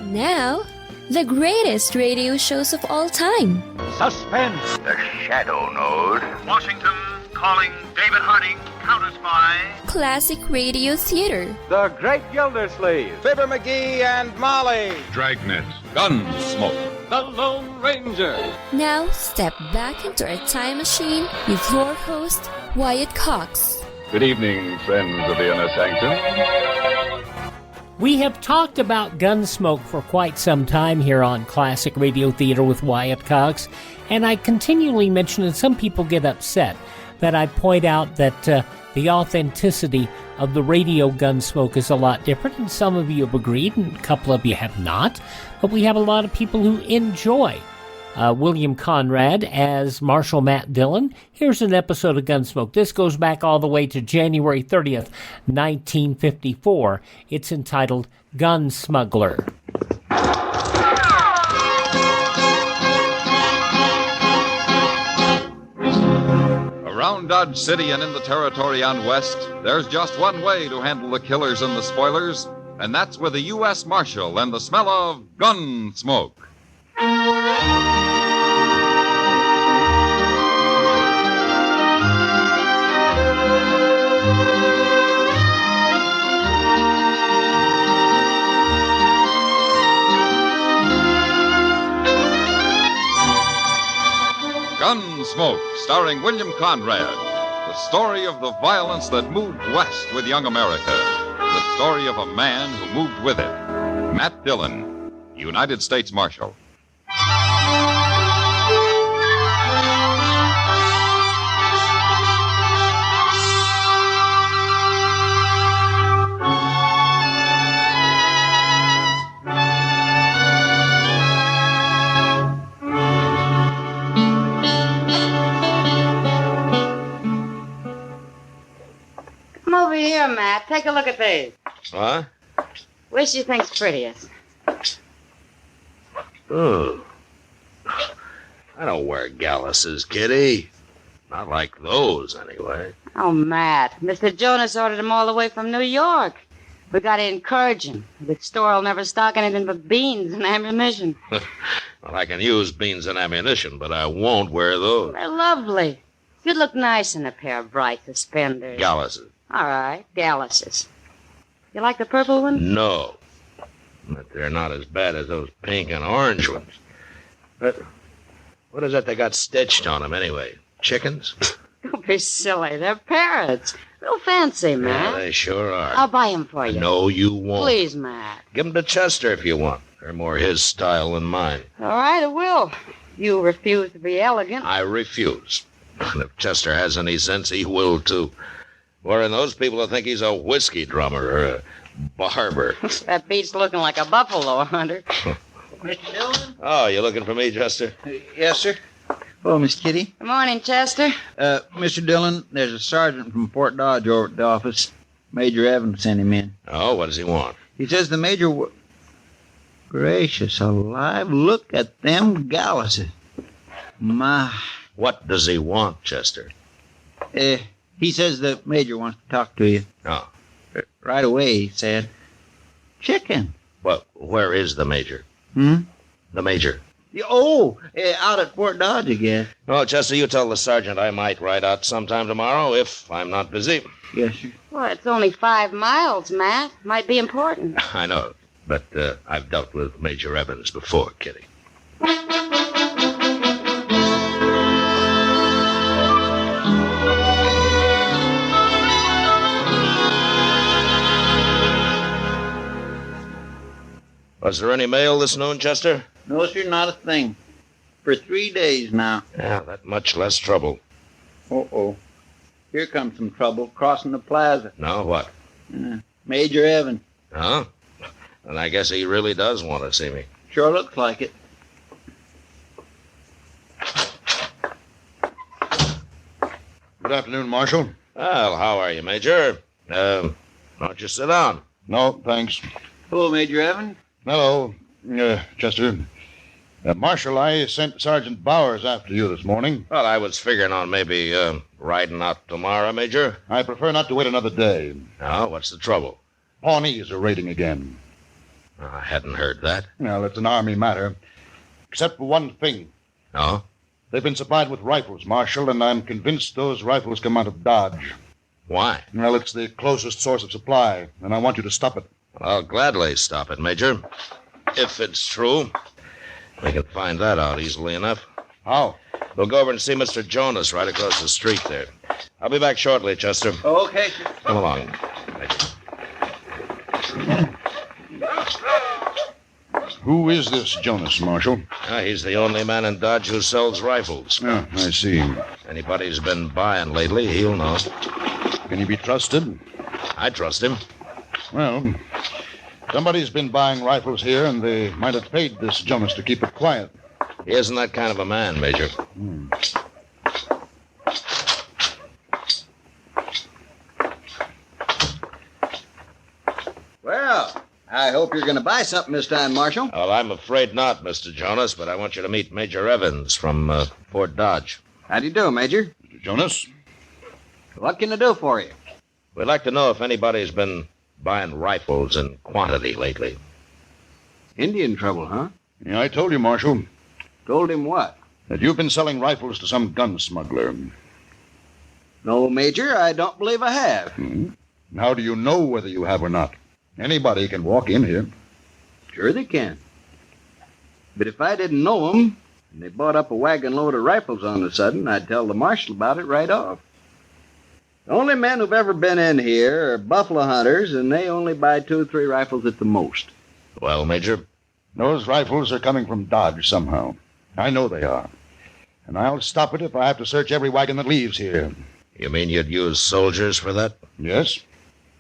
Now, the greatest radio shows of all time. Suspense. The Shadow Node. Washington calling David Harding, counter-spy. Classic radio theater. The Great Gildersleeve. Fibber McGee and Molly. Dragnet. Gunsmoke. The Lone Ranger. Now, step back into our time machine with your host, Wyatt Cox. Good evening, friends of the Inner Sanctum. We have talked about Gunsmoke for quite some time here on Classic Radio Theater with Wyatt Cox, and I continually mention, and some people get upset, that I point out that the authenticity of the radio Gunsmoke is a lot different, and some of you have agreed, and a couple of you have not, but we have a lot of people who enjoy William Conrad as Marshal Matt Dillon. Here's an episode of Gunsmoke. This goes back all the way to January 30th, 1954. It's entitled Smuggler. Around Dodge City and in the territory on West, there's just one way to handle the killers and the spoilers, and that's with a U.S. Marshal and the smell of Gunsmoke. Gunsmoke, starring William Conrad. The story of the violence that moved west with young America. The story of a man who moved with it. Matt Dillon, United States Marshal. Over here, Matt. Take a look at these. What? Which you think's prettiest? Oh. I don't wear galluses, Kitty. Not like those, anyway. Oh, Matt. Mr. Jonas ordered them all the way from New York. We got to encourage him. The store will never stock anything but beans and ammunition. Well, I can use beans and ammunition, but I won't wear those. They're lovely. You'd look nice in a pair of bright suspenders. Galluses. All right, galluses. You like the purple one? No. But they're not as bad as those pink and orange ones. But what is that they got stitched on them, anyway? Chickens? Don't be silly. They're parrots. Real fancy, Matt. Yeah, they sure are. I'll buy them for you. No, you won't. Please, Matt. Give them to Chester if you want. They're more his style than mine. All right, I will. You refuse to be elegant. I refuse. And if Chester has any sense, he will, too. Wearing those people will think he's a whiskey drummer or a barber. That beats looking like a buffalo hunter. Mr. Dillon? Oh, you looking for me, Chester? Yes, sir. Hello, Miss Kitty. Good morning, Chester. Mr. Dillon, there's a sergeant from Fort Dodge over at the office. Major Evans sent him in. Oh, what does he want? He says the major... Gracious alive, look at them galluses. My... What does he want, Chester? He says the major wants to talk to you. Oh. Right away, he said. Chicken. Well, where is the major? Hmm? The major. Out at Fort Dodge, I guess. Well, Chester, you tell the sergeant I might ride out sometime tomorrow if I'm not busy. Yes, sir. Well, it's only 5 miles, Matt. Might be important. I know, but I've dealt with Major Evans before, Kitty. Was there any mail this noon, Chester? No, sir, not a thing. For 3 days now. Yeah, that much less trouble. Uh-oh. Here comes some trouble crossing the plaza. No, what? Major Evans. Huh? And I guess he really does want to see me. Sure looks like it. Good afternoon, Marshal. Well, how are you, Major? Don't you sit down? No, thanks. Hello, Major Evans. Hello, Chester. Marshal, I sent Sergeant Bowers after you this morning. Well, I was figuring on maybe riding out tomorrow, Major. I prefer not to wait another day. No, what's the trouble? Pawnees are raiding again. I hadn't heard that. Well, it's an Army matter. Except for one thing. No? They've been supplied with rifles, Marshal, and I'm convinced those rifles come out of Dodge. Why? Well, it's the closest source of supply, and I want you to stop it. I'll gladly stop it, Major. If it's true. We can find that out easily enough. How? We'll go over and see Mr. Jonas right across the street there. I'll be back shortly, Chester. Okay. Come along, Major. Who is this Jonas, Marshal? He's the only man in Dodge who sells rifles. Oh, I see. Anybody who's been buying lately, he'll know. Can he be trusted? I trust him. Well, somebody's been buying rifles here, and they might have paid this Jonas to keep it quiet. He isn't that kind of a man, Major. Well, I hope you're going to buy something this time, Marshal. Well, I'm afraid not, Mr. Jonas, but I want you to meet Major Evans from Fort Dodge. How do you do, Major? Mr. Jonas? What can I do for you? We'd like to know if anybody's been buying rifles in quantity lately. Indian trouble, huh? Yeah, I told you, Marshal. Told him what? That you've been selling rifles to some gun smuggler. No, Major, I don't believe I have. How do you know whether you have or not? Anybody can walk in here. Sure they can. But if I didn't know them, and they bought up a wagon load of rifles on the sudden, I'd tell the marshal about it right off. The only men who've ever been in here are buffalo hunters, and they only buy 2 or 3 rifles at the most. Well, Major? Those rifles are coming from Dodge somehow. I know they are. And I'll stop it if I have to search every wagon that leaves here. You mean you'd use soldiers for that? Yes.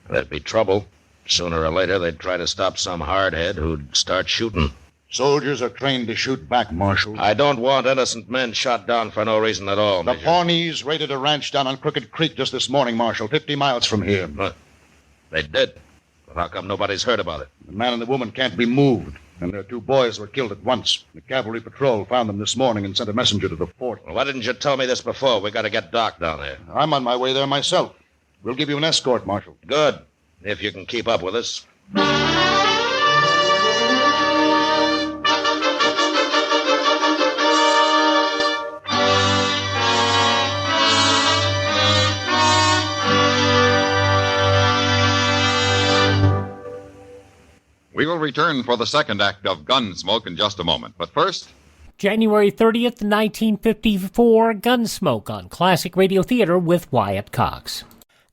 That'd be trouble. Sooner or later, they'd try to stop some hardhead who'd start shooting. Soldiers are trained to shoot back, Marshal. I don't want innocent men shot down for no reason at all, The Major. Pawnees raided a ranch down on Crooked Creek just this morning, Marshal, 50 miles from here. What? They did? Well, how come nobody's heard about it? The man and the woman can't be moved, and their 2 boys were killed at once. The cavalry patrol found them this morning and sent a messenger to the fort. Well, why didn't you tell me this before? We got to get Doc down there. I'm on my way there myself. We'll give you an escort, Marshal. Good. If you can keep up with us. We will return for the second act of Gunsmoke in just a moment. But first, January 30th, 1954, Gunsmoke on Classic Radio Theater with Wyatt Cox.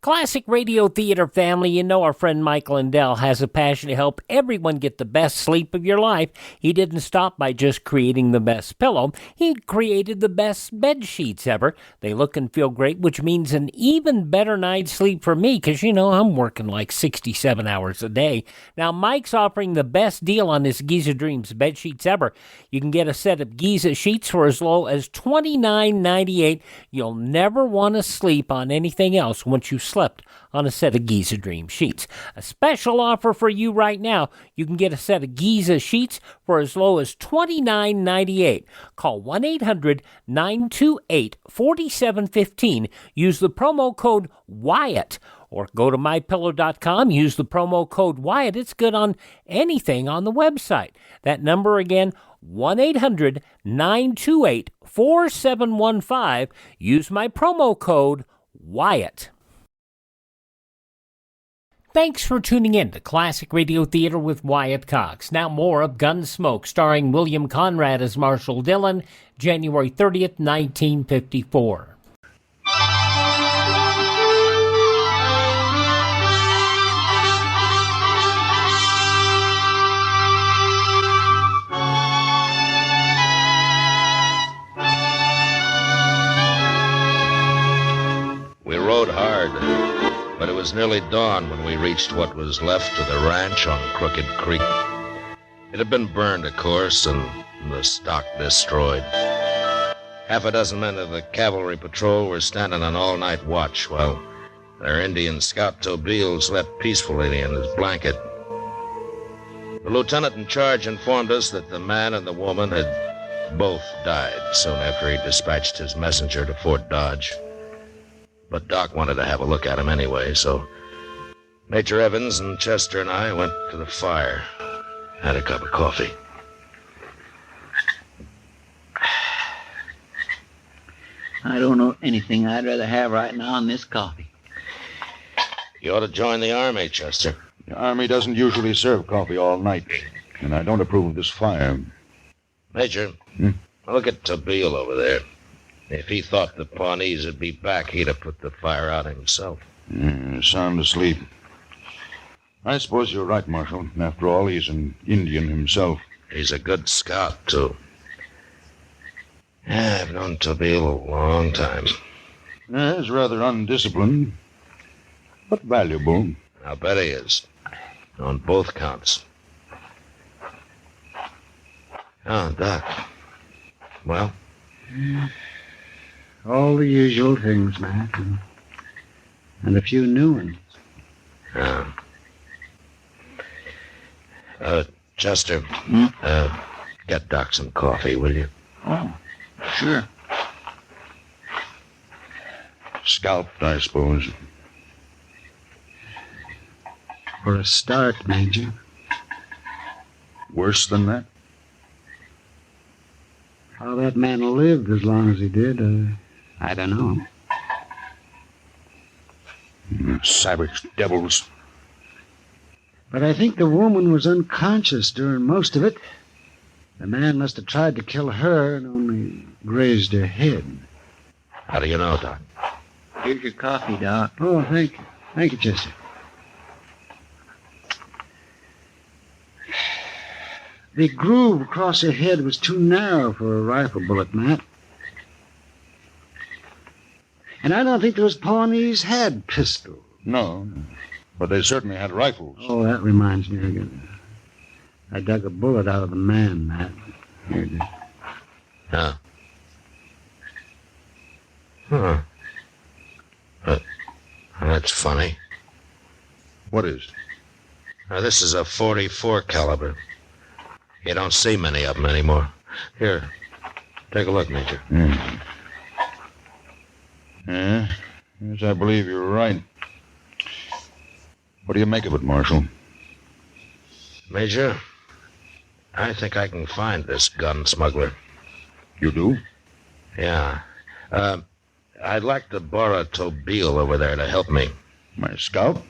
Classic Radio Theater family, you know our friend Mike Lindell has a passion to help everyone get the best sleep of your life. He didn't stop by just creating the best pillow. He created the best bed sheets ever. They look and feel great, which means an even better night's sleep for me, because, you know, I'm working like 67 hours a day. Now, Mike's offering the best deal on his Giza Dreams bed sheets ever. You can get a set of Giza sheets for as low as $29.98. You'll never want to sleep on anything else once you slept on a set of Giza Dream sheets. A special offer for you right now. You can get a set of Giza sheets for as low as $29.98. Call 1-800-928-4715. Use the promo code Wyatt. Or go to mypillow.com, use the promo code Wyatt. It's good on anything on the website. That number again, 1-800-928-4715. Use my promo code Wyatt. Thanks for tuning in to Classic Radio Theater with Wyatt Cox. Now more of Gunsmoke, starring William Conrad as Marshal Dillon, January 30th, 1954. We rode hard, but it was nearly dawn when we reached what was left of the ranch on Crooked Creek. It had been burned, of course, and the stock destroyed. Half a dozen men of the cavalry patrol were standing on all-night watch while their Indian scout Tobil slept peacefully in his blanket. The lieutenant in charge informed us that the man and the woman had both died soon after he dispatched his messenger to Fort Dodge. But Doc wanted to have a look at him anyway, so Major Evans and Chester and I went to the fire. Had a cup of coffee. I don't know anything I'd rather have right now than this coffee. You ought to join the Army, Chester. The Army doesn't usually serve coffee all night, and I don't approve of this fire. Major, look at Tabeel over there. If he thought the Pawnees would be back, he'd have put the fire out himself. Sound asleep. I suppose you're right, Marshal. After all, he's an Indian himself. He's a good scout, too. Yeah, I've known Tabeel a long time. He's rather undisciplined, but valuable. I'll bet he is. On both counts. Oh, Doc. Well? All the usual things, Matt. And a few new ones. Chester, get Doc some coffee, will you? Oh, sure. Scalped, I suppose. For a start, Major. Worse than that? How that man lived as long as he did, I don't know. Savage devils. But I think the woman was unconscious during most of it. The man must have tried to kill her and only grazed her head. How do you know, Doc? Here's your coffee, Doc. Oh, thank you. Thank you, Chester. The groove across her head was too narrow for a rifle bullet, Matt. And I don't think those Pawnees had pistols. No, but they certainly had rifles. Oh, that reminds me again. I dug a bullet out of the man, Matt. Here it is. Huh. That's funny. What is? This is a .44 caliber. You don't see many of them anymore. Here, take a look, Major. Yeah, yes, I believe you're right. What do you make of it, Marshal? Major, I think I can find this gun smuggler. You do? Yeah. I'd like to borrow Tabeel over there to help me. My scout?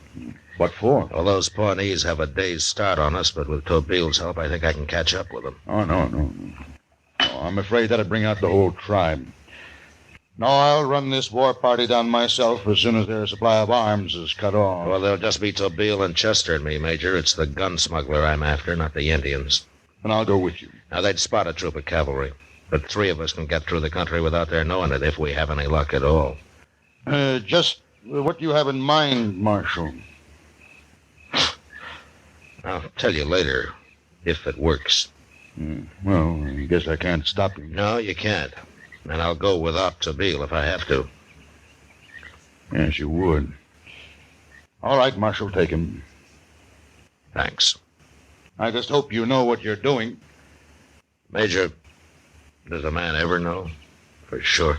What for? Well, those Pawnees have a day's start on us, but with Tobeel's help, I think I can catch up with them. Oh, no. I'm afraid that'd bring out the whole tribe. No, I'll run this war party down myself as soon as their supply of arms is cut off. Well, there'll just be Tabeel and Chester and me, Major. It's the gun smuggler I'm after, not the Indians. And I'll go with you. Now, they'd spot a troop of cavalry, but 3 of us can get through the country without their knowing it, if we have any luck at all. Just what you have in mind, Marshal. I'll tell you later, if it works. Well, I guess I can't stop you. No, you can't. And I'll go without Tabeel if I have to. Yes, you would. All right, Marshal, take him. Thanks. I just hope you know what you're doing. Major, does a man ever know? For sure.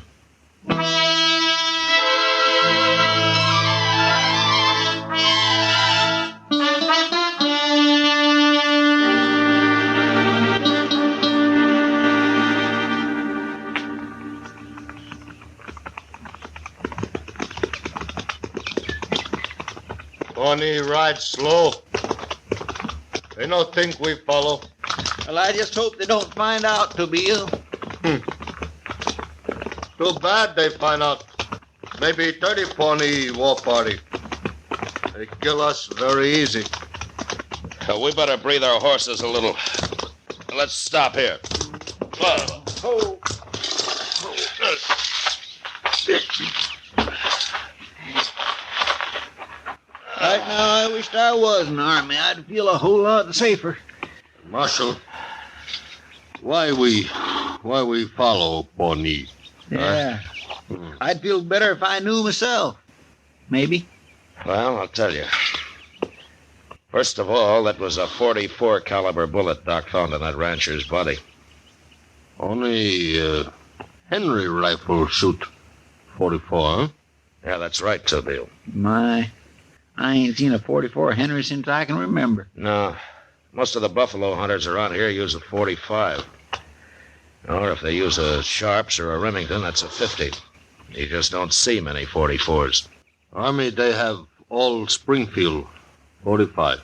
Pawnee ride slow. They don't think we follow. Well, I just hope they don't find out, Tabeel. Too bad they find out. Maybe 30 Pawnee war party. They kill us very easy. We better breathe our horses a little. Let's stop here. Right now, I wished I was in the Army. I'd feel a whole lot safer. Marshal, why we follow Pawnee? Yeah. I'd feel better if I knew myself. Maybe. Well, I'll tell you. First of all, that was a .44 caliber bullet Doc found in that rancher's body. Only Henry rifle shoot 44, huh? Yeah, that's right, Tabeel. My, I ain't seen a .44 Henry since I can remember. No, Most of the buffalo hunters around here use a .45. Or if they use a Sharps or a Remington, that's a .50. You just don't see many .44s. Army, they have all Springfield 45.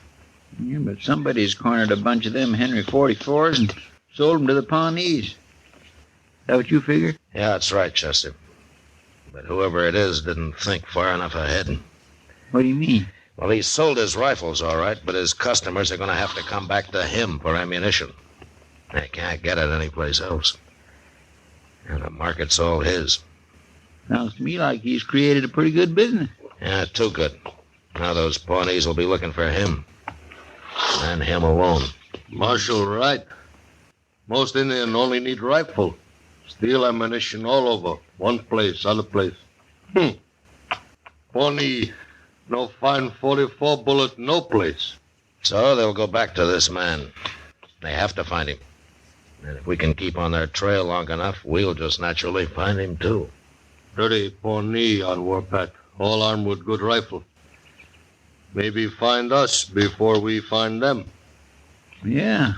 Yeah, but somebody's cornered a bunch of them Henry 44s and sold them to the Pawnees. Is that what you figure? Yeah, that's right, Chester. But whoever it is didn't think far enough ahead. What do you mean? Well, he sold his rifles, all right, but his customers are going to have to come back to him for ammunition. They can't get it anyplace else. And the market's all his. Sounds to me like he's created a pretty good business. Yeah, too good. Now those Pawnees will be looking for him. And him alone. Marshal, right. Most Indians only need rifle. Steal ammunition all over. One place, other place. Pawnee, no fine 44 bullet, no place. So they'll go back to this man. They have to find him. And if we can keep on their trail long enough, we'll just naturally find him, too. 30 Pawnee on warpath, all armed with good rifle. Maybe find us before we find them. Yeah.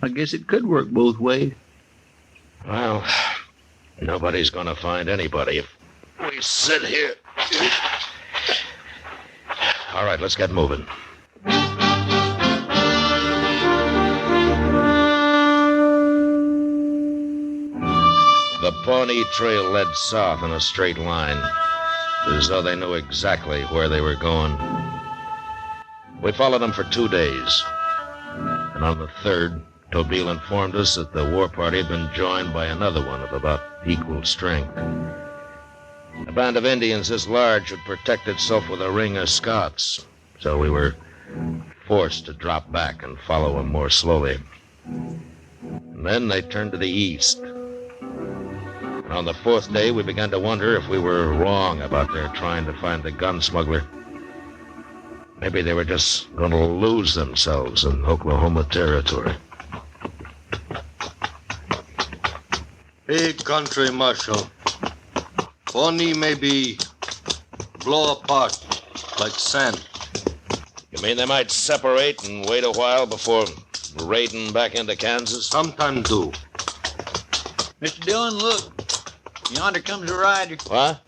I guess it could work both ways. Well, nobody's going to find anybody if we sit here. All right, let's get moving. The Pawnee Trail led south in a straight line, as though they knew exactly where they were going. We followed them for 2 days, and on the third, Tobeel informed us that the war party had been joined by another one of about equal strength. A band of Indians this large would protect itself with a ring of Scots, so we were forced to drop back and follow them more slowly. And then they turned to the east. And on the fourth day, we began to wonder if we were wrong about their trying to find the gun smuggler. Maybe they were just going to lose themselves in Oklahoma territory. Big country, Marshal. Pawnee may be blow apart like sand. You mean they might separate and wait a while before raiding back into Kansas? Sometime do. Mr. Dillon, look. Yonder comes a rider. What?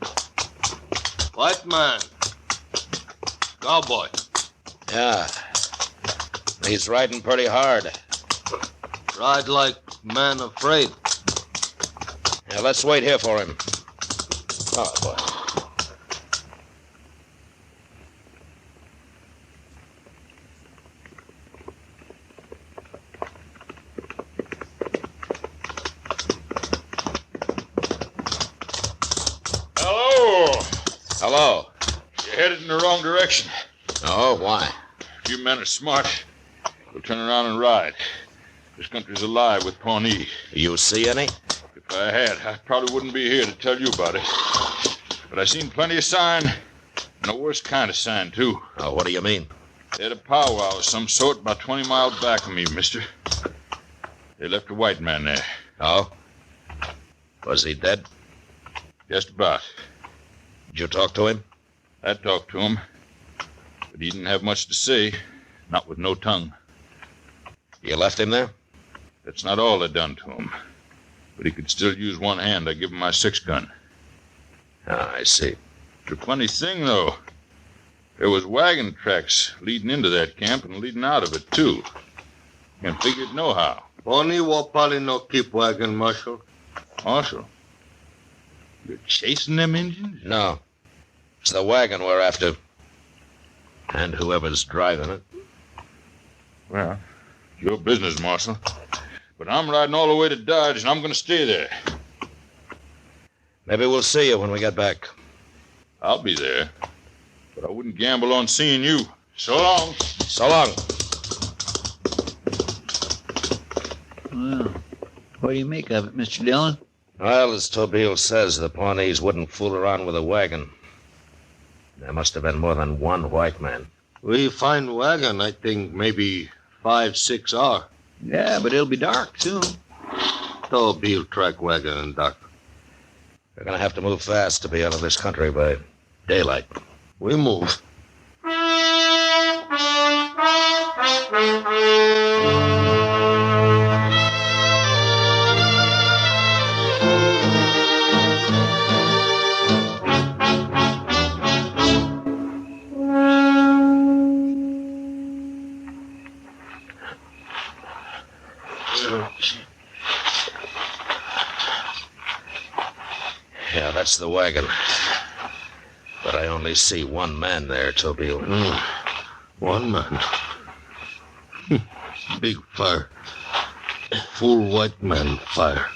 White man. Cowboy. Yeah. He's riding pretty hard. Ride like man afraid. Yeah, let's wait here for him. Oh, boy. Hello. Hello. You're headed in the wrong direction. Oh, why? If you men are smart, we'll turn around and ride. This country's alive with Pawnee. You see any? If I had, I probably wouldn't be here to tell you about it. But I seen plenty of sign, and a worse kind of sign, too. Oh, what do you mean? They had a powwow of some sort about 20 miles back of me, mister. They left a white man there. Oh? Was he dead? Just about. Did you talk to him? I talked to him, but he didn't have much to say, not with no tongue. You left him there? That's not all they done to him. But he could still use one hand. I give him my 6-gun. Ah, I see. It's a funny thing, though. There was wagon tracks leading into that camp and leading out of it, too. Can't figure it no how. Pawnee will probably no keep wagon, Marshal. Marshal, you're chasing them Indians? No. It's the wagon we're after. And whoever's driving it. Well, your business, Marshal. But I'm riding all the way to Dodge, and I'm going to stay there. Maybe we'll see you when we get back. I'll be there. But I wouldn't gamble on seeing you. So long. So long. Well, what do you make of it, Mr. Dillon? Well, as Tobeel says, the Pawnees wouldn't fool around with a wagon. There must have been more than one white man. We find wagon, I think, maybe 5-6 hours. Yeah, but it'll be dark soon. Tobeel track wagon and dark. We're going to have to move fast to be out of this country by daylight. We move. Yeah, that's the wagon. But I only see one man there, Tobeel. One man. Big fire. Full white man fire.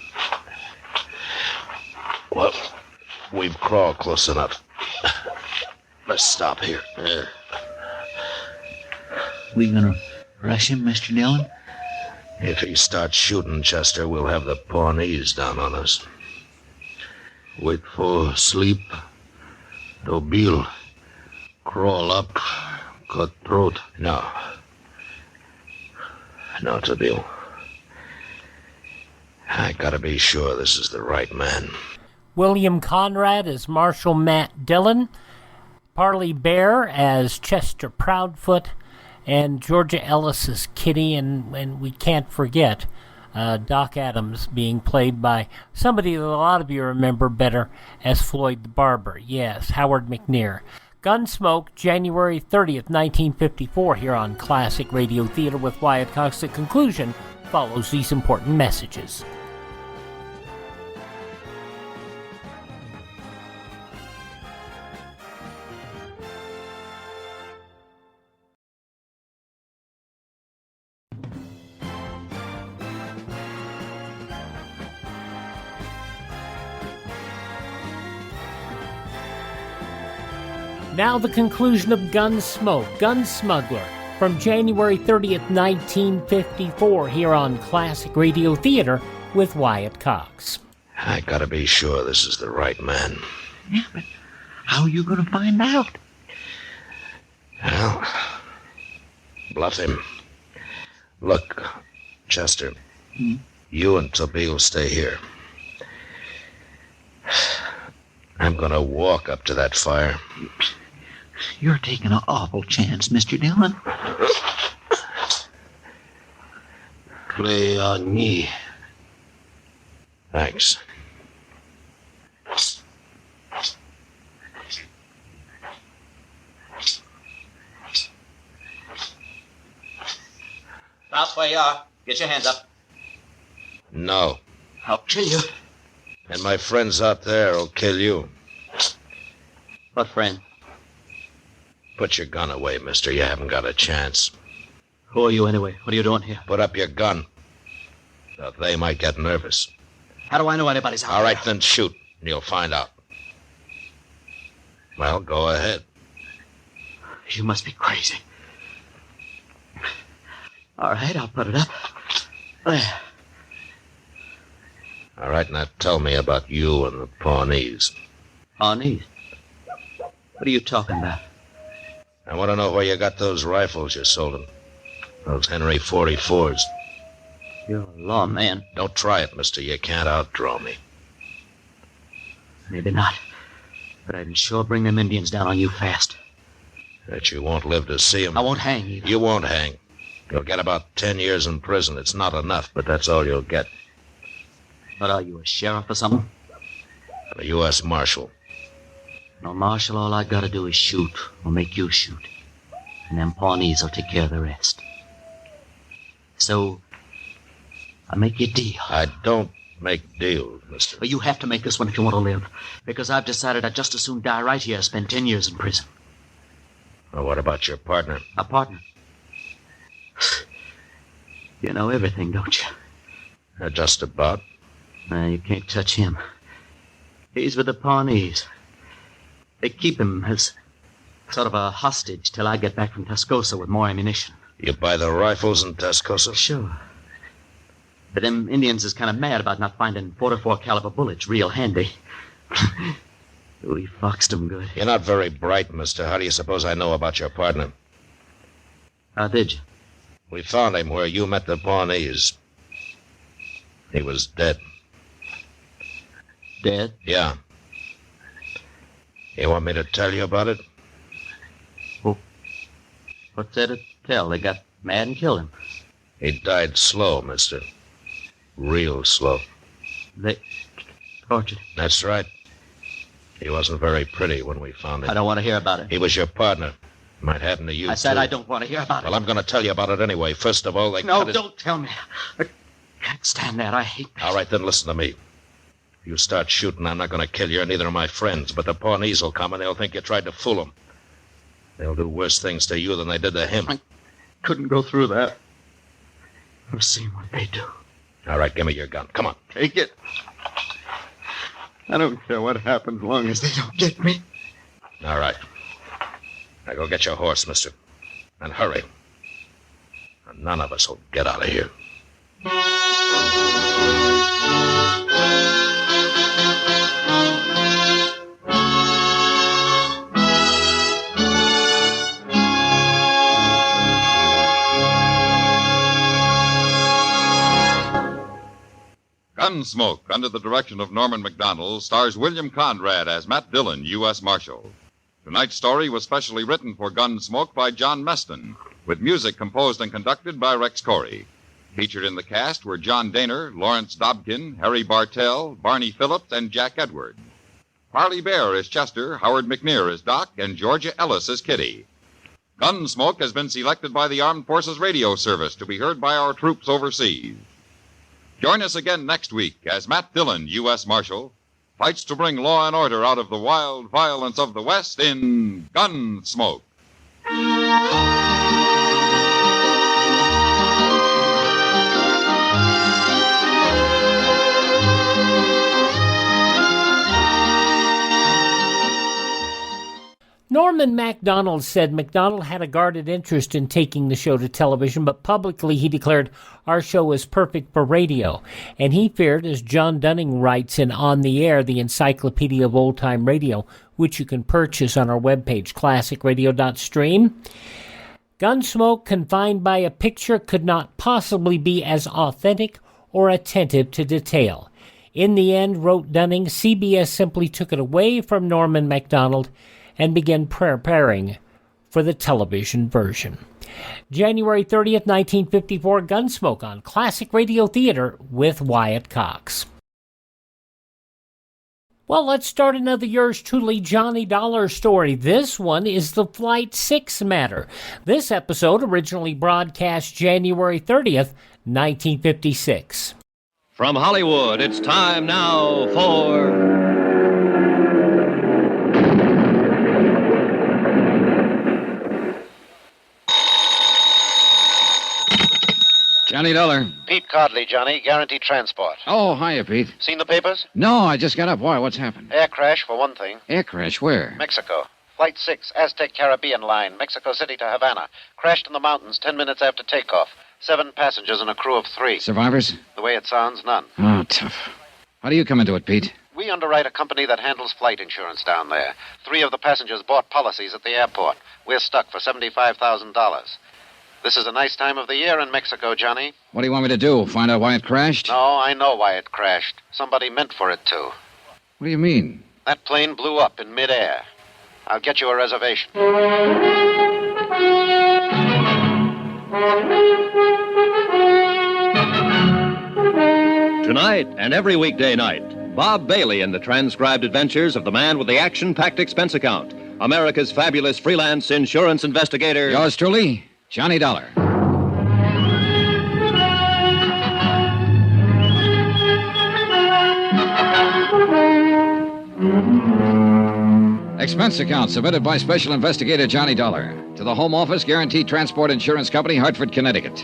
Well, we've crawled close enough. Let's stop here. Yeah. We gonna rush him, Mr. Dillon? If he starts shooting, Chester, we'll have the Pawnees down on us. Wait for sleep. Tobeel. Crawl up. Cut throat. No. No, Tobeel. I gotta be sure this is the right man. William Conrad as Marshal Matt Dillon, Parley Bear as Chester Proudfoot, and Georgia Ellis as Kitty, and we can't forget Doc Adams being played by somebody that a lot of you remember better as Floyd the Barber. Yes, Howard McNear. Gunsmoke, January 30th, 1954, here on Classic Radio Theater with Wyatt Cox. The conclusion follows these important messages. Now the conclusion of Gunsmoke, Gunsmuggler, from January 30th, 1954, here on Classic Radio Theater with Wyatt Cox. I gotta be sure this is the right man. Yeah, but how are you gonna find out? Well, bluff him. Look, Chester, you and Tobeel stay here. I'm gonna walk up to that fire. You're taking an awful chance, Mr. Dillon. Play on me. Thanks. Stop where you are. Get your hands up. No. I'll kill you. And my friends out there will kill you. What friend? Put your gun away, mister. You haven't got a chance. Who are you anyway? What are you doing here? Put up your gun. They might get nervous. How do I know anybody's out All right, there? then shoot, and you'll find out. Well, go ahead. You must be crazy. All right, I'll put it up. There. All right, now tell me about you and the Pawnees. Pawnees? What are you talking about? I want to know where you got those rifles you sold them. Those Henry 44s. You're a lawman. Don't try it, mister. You can't outdraw me. Maybe not. But I'd sure bring them Indians down on you fast. Bet you won't live to see them. I won't hang either. You won't hang. You'll get about 10 years in prison. It's not enough, but that's all you'll get. What are you, a sheriff or something? A U.S. Marshal. No, Marshal, all I gotta do is shoot, or make you shoot. And them Pawnees will take care of the rest. So, I make you a deal. I don't make deals, mister. But you have to make this one if you want to live. Because I've decided I'd just as soon die right here as spend 10 years in prison. Well, what about your partner? A partner? You know everything, don't you? Just about. You can't touch him. He's with the Pawnees. They keep him as sort of a hostage till I get back from Tascosa with more ammunition. You buy the rifles in Tascosa? Sure. But them Indians is kind of mad about not finding 44 caliber bullets real handy. We foxed them good. You're not very bright, mister. How do you suppose I know about your partner? How did you? We found him where you met the Pawnees. He was dead. Dead? Yeah. You want me to tell you about it? Well, what's there to tell? They got mad and killed him. He died slow, mister. Real slow. They tortured him. That's right. He wasn't very pretty when we found him. I don't want to hear about it. He was your partner. Might happen to you, I said too. I don't want to hear about it. Well, I'm going to tell you about it anyway. First of all, they No, cut his... don't tell me. I can't stand that. I hate that. All right, then listen to me. You start shooting, I'm not going to kill you, or neither are my friends. But the Pawnees will come, and they'll think you tried to fool them. They'll do worse things to you than they did to him. I couldn't go through that. I've seen what they do. All right, give me your gun. Come on. Take it. I don't care what happens as long as they don't get me. All right. Now go get your horse, mister. And hurry. And none of us will get out of here. Gunsmoke, under the direction of Norman Macdonald, stars William Conrad as Matt Dillon, U.S. Marshal. Tonight's story was specially written for Gunsmoke by John Meston, with music composed and conducted by Rex Corey. Featured in the cast were John Daner, Lawrence Dobkin, Harry Bartell, Barney Phillips, and Jack Edward. Parley Bear is Chester, Howard McNear is Doc, and Georgia Ellis is Kitty. Gunsmoke has been selected by the Armed Forces Radio Service to be heard by our troops overseas. Join us again next week as Matt Dillon, U.S. Marshal, fights to bring law and order out of the wild violence of the West in Gunsmoke. Norman Macdonald said MacDonald had a guarded interest in taking the show to television, but publicly he declared our show was perfect for radio. And he feared, as John Dunning writes in On the Air, the Encyclopedia of Old-Time Radio, which you can purchase on our webpage, classicradio.stream, Gunsmoke, confined by a picture, could not possibly be as authentic or attentive to detail. In the end, wrote Dunning, CBS simply took it away from Norman Macdonald and began preparing for the television version. January 30th, 1954, Gunsmoke on Classic Radio Theater with Wyatt Cox. Well, let's start another yours truly Johnny Dollar story. This one is the Flight 6 matter. This episode originally broadcast January 30th, 1956. From Hollywood, it's time now for... Johnny Dollar. Pete Codley, Johnny. Guaranteed transport. Oh, hiya, Pete. Seen the papers? No, I just got up. Why? What's happened? Air crash, for one thing. Air crash? Where? Mexico. Flight 6, Aztec Caribbean line, Mexico City to Havana. Crashed in the mountains 10 minutes after takeoff. 7 passengers and a crew of 3. Survivors? The way it sounds, none. Oh, tough. How do you come into it, Pete? We underwrite a company that handles flight insurance down there. 3 of the passengers bought policies at the airport. We're stuck for $75,000. This is a nice time of the year in Mexico, Johnny. What do you want me to do? Find out why it crashed? No, I know why it crashed. Somebody meant for it to. What do you mean? That plane blew up in midair. I'll get you a reservation. Tonight and every weekday night, Bob Bailey in the transcribed adventures of the man with the action-packed expense account, America's fabulous freelance insurance investigator. Yours truly, Johnny Dollar. Expense account submitted by Special Investigator Johnny Dollar to the Home Office, Guaranteed Transport Insurance Company, Hartford, Connecticut.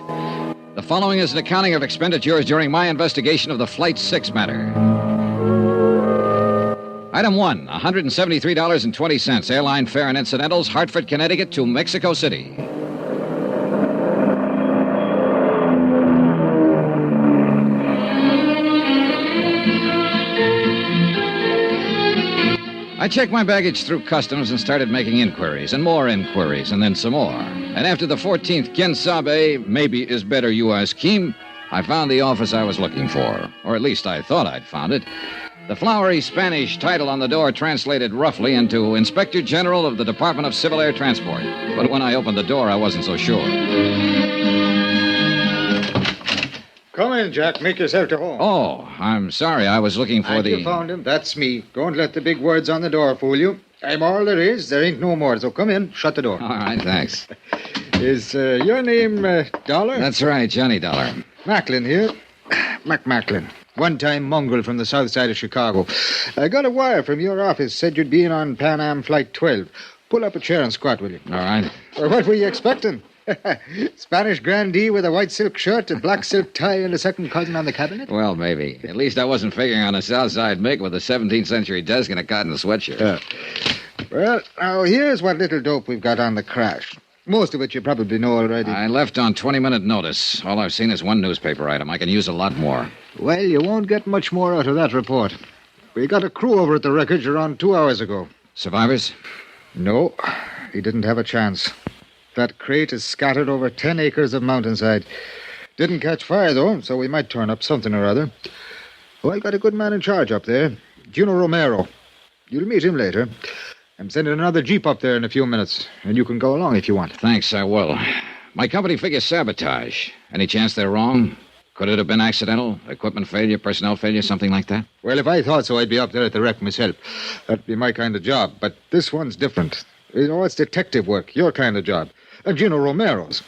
The following is an accounting of expenditures during my investigation of the Flight 6 matter. Item 1, $173.20, airline fare and incidentals, Hartford, Connecticut to Mexico City. I checked my baggage through customs and started making inquiries, and more inquiries, and then some more. And after the 14th Quien Sabe, maybe is better you ask him, I found the office I was looking for. Or at least I thought I'd found it. The flowery Spanish title on the door translated roughly into Inspector General of the Department of Civil Air Transport. But when I opened the door, I wasn't so sure. Come in, Jack. Make yourself to home. Oh, I'm sorry. I was looking for You found him. That's me. Don't let the big words on the door fool you. I'm all there is. There ain't no more. So come in. Shut the door. All right, thanks. Is your name Dollar? That's right, Johnny Dollar. Macklin here. Macklin. One-time mongrel from the south side of Chicago. I got a wire from your office. Said you'd be in on Pan Am Flight 12. Pull up a chair and squat, will you? All right. What were you expecting? Spanish grandee with a white silk shirt, a black silk tie, and a second cousin on the cabinet? Well, maybe. At least I wasn't figuring on a Southside Mick with a 17th century desk and a cotton sweatshirt. Well, now, here's what little dope we've got on the crash. Most of it you probably know already. I left on 20-minute notice. All I've seen is one newspaper item. I can use a lot more. Well, you won't get much more out of that report. We got a crew over at the wreckage around 2 hours ago. Survivors? No, he didn't have a chance. That crate is scattered over 10 acres of mountainside. Didn't catch fire, though, so we might turn up something or other. Oh, I got a good man in charge up there, Juno Romero. You'll meet him later. I'm sending another jeep up there in a few minutes, and you can go along if you want. Thanks, I will. My company figures sabotage. Any chance they're wrong? Could it have been accidental? Equipment failure, personnel failure, something like that? Well, if I thought so, I'd be up there at the wreck myself. That'd be my kind of job. But this one's different. You know, it's detective work, your kind of job. And Gino Romero's.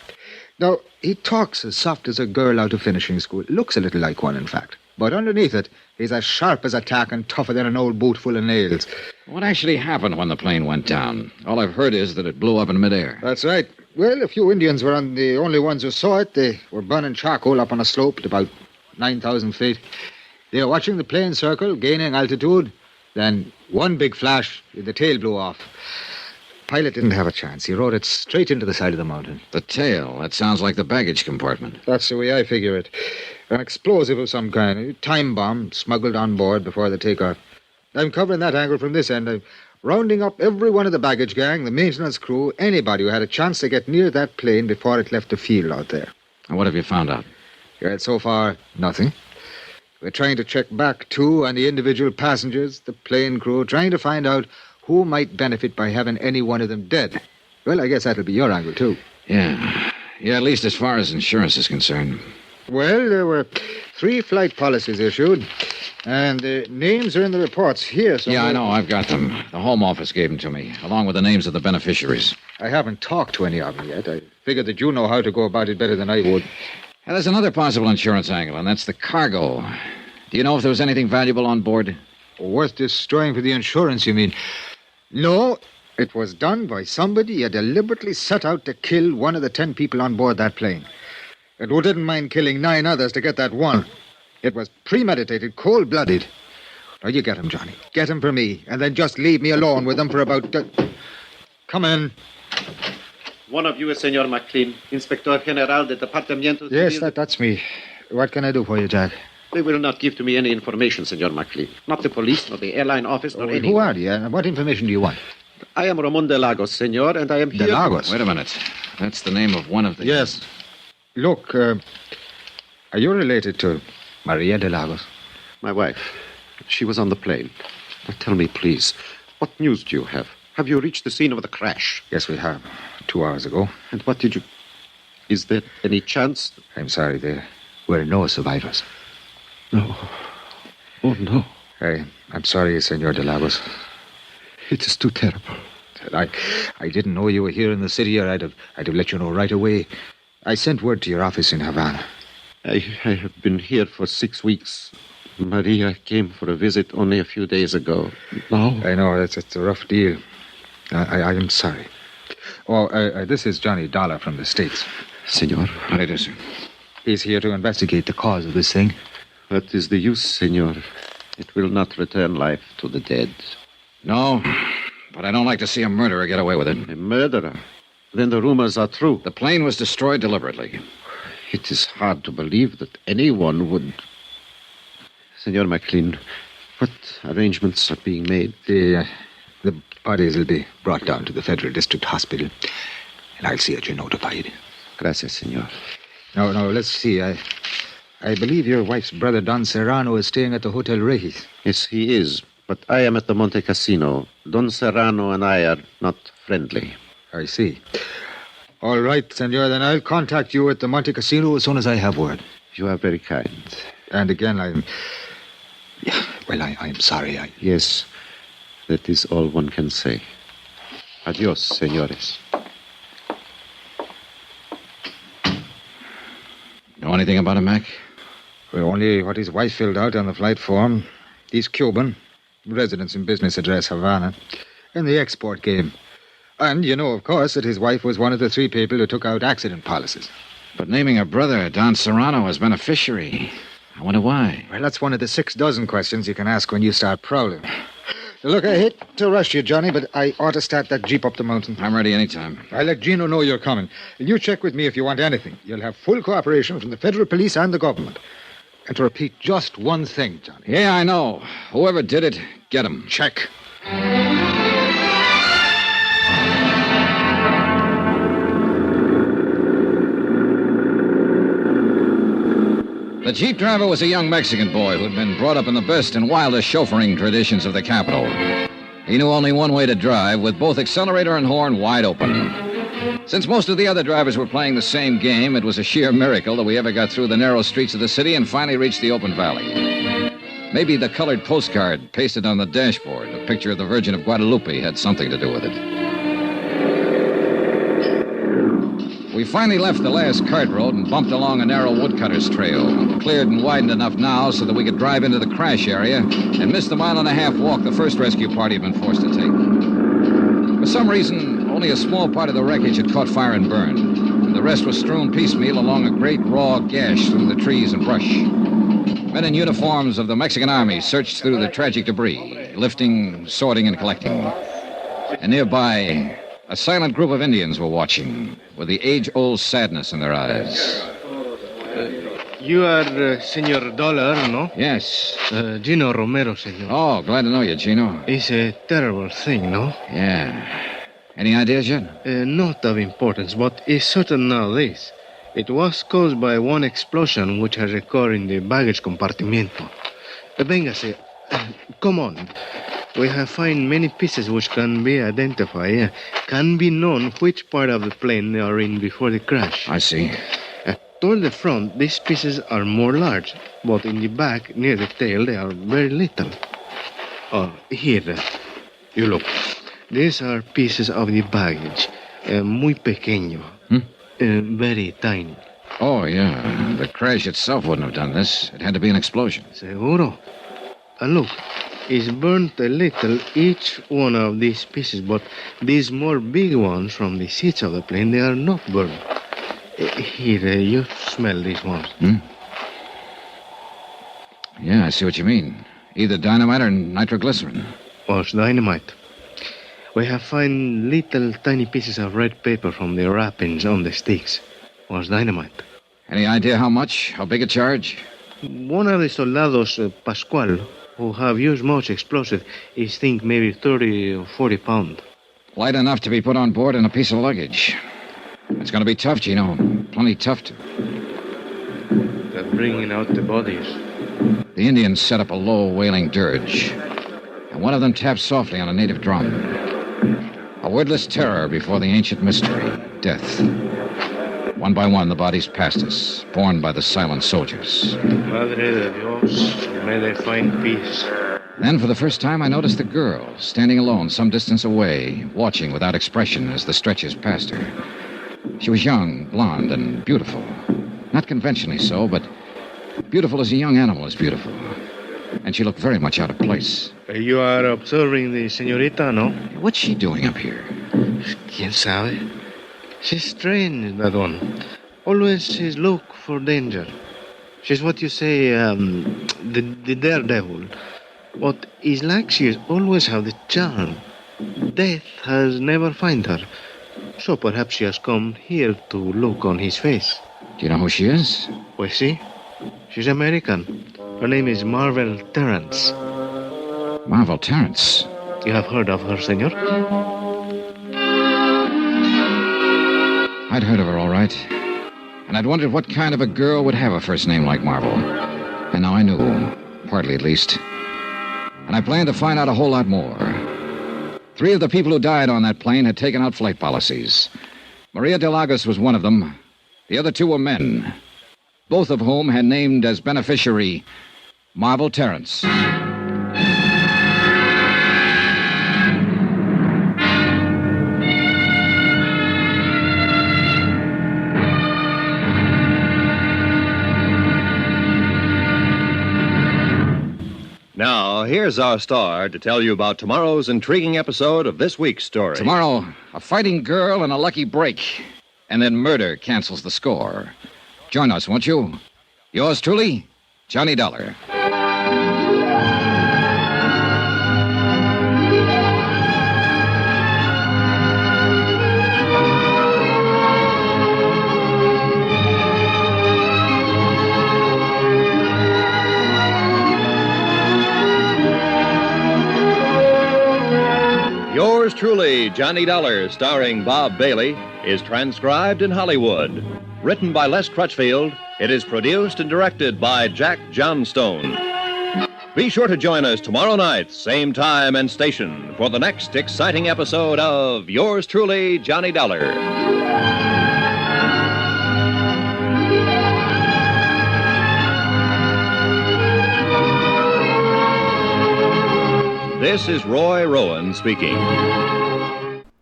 Now, he talks as soft as a girl out of finishing school. Looks a little like one, in fact. But underneath it, he's as sharp as a tack and tougher than an old boot full of nails. What actually happened when the plane went down? All I've heard is that it blew up in midair. That's right. Well, a few Indians were the only ones who saw it. They were burning charcoal up on a slope at about 9,000 feet. They were watching the plane circle, gaining altitude. Then one big flash, the tail blew off. Pilot didn't have a chance. He rode it straight into the side of the mountain. The tail? That sounds like the baggage compartment. That's the way I figure it. An explosive of some kind. A time bomb smuggled on board before the takeoff. I'm covering that angle from this end. I'm rounding up every one of the baggage gang, the maintenance crew, anybody who had a chance to get near that plane before it left the field out there. And what have you found out? Well, so far, nothing. We're trying to check back, too, on the individual passengers, the plane crew, trying to find out who might benefit by having any one of them dead. Well, I guess that'll be your angle, too. Yeah, at least as far as insurance is concerned. Well, there were 3 flight policies issued, and the names are in the reports here. Yeah, I know. I've got them. The Home Office gave them to me, along with the names of the beneficiaries. I haven't talked to any of them yet. I figured that you know how to go about it better than I would. And there's another possible insurance angle, and that's the cargo. Do you know if there was anything valuable on board? Worth destroying for the insurance, you mean? No, it was done by somebody who deliberately set out to kill one of the 10 people on board that plane. And who didn't mind killing 9 others to get that one. It was premeditated, cold-blooded. Now, you get him, Johnny. Get him for me, and then just leave me alone with him for about... Come in. One of you is Senor McLean, Inspector General del Departamento... Yes, that's me. What can I do for you, Jack? They will not give to me any information, Senor McLean. Not the police, nor the airline office, nor anyone. Who are you, and what information do you want? I am Ramon de Lagos, Senor, and I am here... De Lagos? Wait a minute. That's the name of one of the... Yes. Look, are you related to Maria de Lagos? My wife. She was on the plane. Now tell me, please, what news do you have? Have you reached the scene of the crash? Yes, we have. 2 hours ago. And what did you... Is there any chance... I'm sorry, there were no survivors. No. Oh, no. I'm sorry, Senor de Lagos. It is too terrible. I didn't know you were here in the city, or I'd have let you know right away. I sent word to your office in Havana. I have been here for 6 weeks. Maria came for a visit only a few days ago. Now? I know, it's a rough deal. I am sorry. Oh, this is Johnny Dollar from the States. Senor. How do you do, sir? He's here to investigate the cause of this thing. What is the use, senor? It will not return life to the dead. No, but I don't like to see a murderer get away with it. A murderer? Then the rumors are true. The plane was destroyed deliberately. It is hard to believe that anyone would... Senor McLean, what arrangements are being made? The bodies will be brought down to the Federal District Hospital, and I'll see that you're notified. Gracias, senor. Now, let's see. I believe your wife's brother, Don Serrano, is staying at the Hotel Regis. Yes, he is, but I am at the Monte Casino. Don Serrano and I are not friendly. I see. All right, senor, then I'll contact you at the Monte Casino as soon as I have word. You are very kind. And again, I'm sorry. Yes, that is all one can say. Adios, senores. Know anything about him, Mac? Well, only what his wife filled out on the flight form. He's Cuban. Residence and business address, Havana. And the export game. And you know, of course, that his wife was one of the 3 people who took out accident policies. But naming her brother, Don Serrano, as beneficiary, I wonder why. Well, that's one of the 6 dozen questions you can ask when you start prowling. Look, I hate to rush you, Johnny, but I ought to start that jeep up the mountain. I'm ready anytime. I'll let Gino know you're coming. You check with me if you want anything. You'll have full cooperation from the federal police and the government. And to repeat just one thing, Johnny. Yeah, I know. Whoever did it, get him. Check. The jeep driver was a young Mexican boy who'd been brought up in the best and wildest chauffeuring traditions of the capital. He knew only one way to drive, with both accelerator and horn wide open. Since most of the other drivers were playing the same game, it was a sheer miracle that we ever got through the narrow streets of the city and finally reached the open valley. Maybe the colored postcard pasted on the dashboard, a picture of the Virgin of Guadalupe, had something to do with it. We finally left the last cart road and bumped along a narrow woodcutter's trail, cleared and widened enough now so that we could drive into the crash area and miss the 1.5-mile walk the first rescue party had been forced to take. For some reason, only a small part of the wreckage had caught fire and burned, and the rest was strewn piecemeal along a great raw gash through the trees and brush. Men in uniforms of the Mexican Army searched through the tragic debris, lifting, sorting, and collecting. And nearby, a silent group of Indians were watching, with the age-old sadness in their eyes. You are Senor Dollar, no? Yes. Gino Romero, senor. Oh, glad to know you, Gino. It's a terrible thing, no? Yeah. Any ideas yet? Not of importance, but it's certain nowadays. It was caused by one explosion which has occurred in the baggage compartimento. Véngase. Come on. We have found many pieces which can be identified, can be known which part of the plane they are in before the crash. I see. Toward the front, these pieces are more large, but in the back, near the tail, they are very little. Oh, here, you look. These are pieces of the baggage, muy pequeño, very tiny. Oh, yeah. The crash itself wouldn't have done this. It had to be an explosion. Seguro. Look. Is burnt a little, each one of these pieces, but these more big ones from the seats of the plane, they are not burned. Here, you smell these ones. Yeah, I see what you mean. Either dynamite or nitroglycerin. What's dynamite? We have found little tiny pieces of red paper from the wrappings on the sticks. What's dynamite? Any idea how much? How big a charge? One of the soldados, Pascual, who have used much explosive, is think maybe 30 or 40 pounds. Light enough to be put on board in a piece of luggage. It's going to be tough, Gino. Plenty tough to. They're bringing out the bodies. The Indians set up a low, wailing dirge, and one of them tapped softly on a native drum. A wordless terror before the ancient mystery, death. One by one, the bodies passed us, borne by the silent soldiers. Madre de Dios, may they find peace. Then, for the first time, I noticed the girl, standing alone some distance away, watching without expression as the stretchers passed her. She was young, blonde, and beautiful. Not conventionally so, but beautiful as a young animal is beautiful. And she looked very much out of place. You are observing the señorita, no? What's she doing up here? ¿Quién sabe? She's strange, that one. Always she's look for danger. She's what you say, the daredevil. But it's like she's always have the charm. Death has never find her. So perhaps she has come here to look on his face. Do you know who she is? Pues sí. She's American. Her name is Marvel Terrence. Marvel Terrence? You have heard of her, senor? I'd heard of her, all right. And I'd wondered what kind of a girl would have a first name like Marvel. And now I knew, partly at least. And I planned to find out a whole lot more. 3 of the people who died on that plane had taken out flight policies. Maria de Lagos was one of them. The other 2 were men, both of whom had named as beneficiary Marvel Terrence. here's our star to tell you about tomorrow's intriguing episode of this week's story. Tomorrow, a fighting girl and a lucky break. And then murder cancels the score. Join us, won't you? Yours truly, Johnny Dollar. Yours truly, Johnny Dollar, starring Bob Bailey, is transcribed in Hollywood. Written by Les Crutchfield, it is produced and directed by Jack Johnstone. Be sure to join us tomorrow night, same time and station, for the next exciting episode of Yours truly, Johnny Dollar. This is Roy Rowan speaking.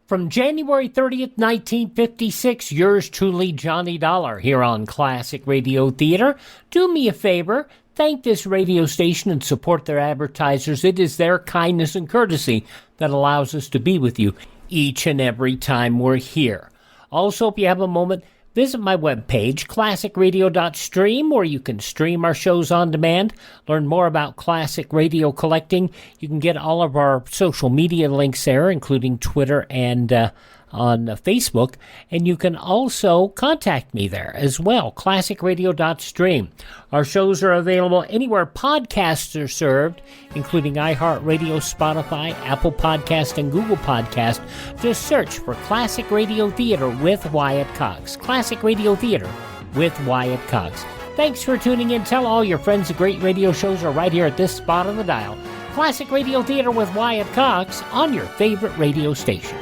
From January 30th, 1956, yours truly, Johnny Dollar, here on Classic Radio Theater. Do me a favor, thank this radio station and support their advertisers. It is their kindness and courtesy that allows us to be with you each and every time we're here. Also, if you have a moment, visit my webpage, classicradio.stream, where you can stream our shows on demand, learn more about classic radio collecting. You can get all of our social media links there, including Twitter and on Facebook. And you can also contact me there as well, classicradio.stream. Our shows are available anywhere podcasts are served, including iHeartRadio, Spotify, Apple Podcast, and Google Podcast. Just search for Classic Radio Theater with Wyatt Cox. Classic Radio Theater with Wyatt Cox. Thanks for tuning in. Tell all your friends the great radio shows are right here at this spot on the dial. Classic Radio Theater with Wyatt Cox on your favorite radio station.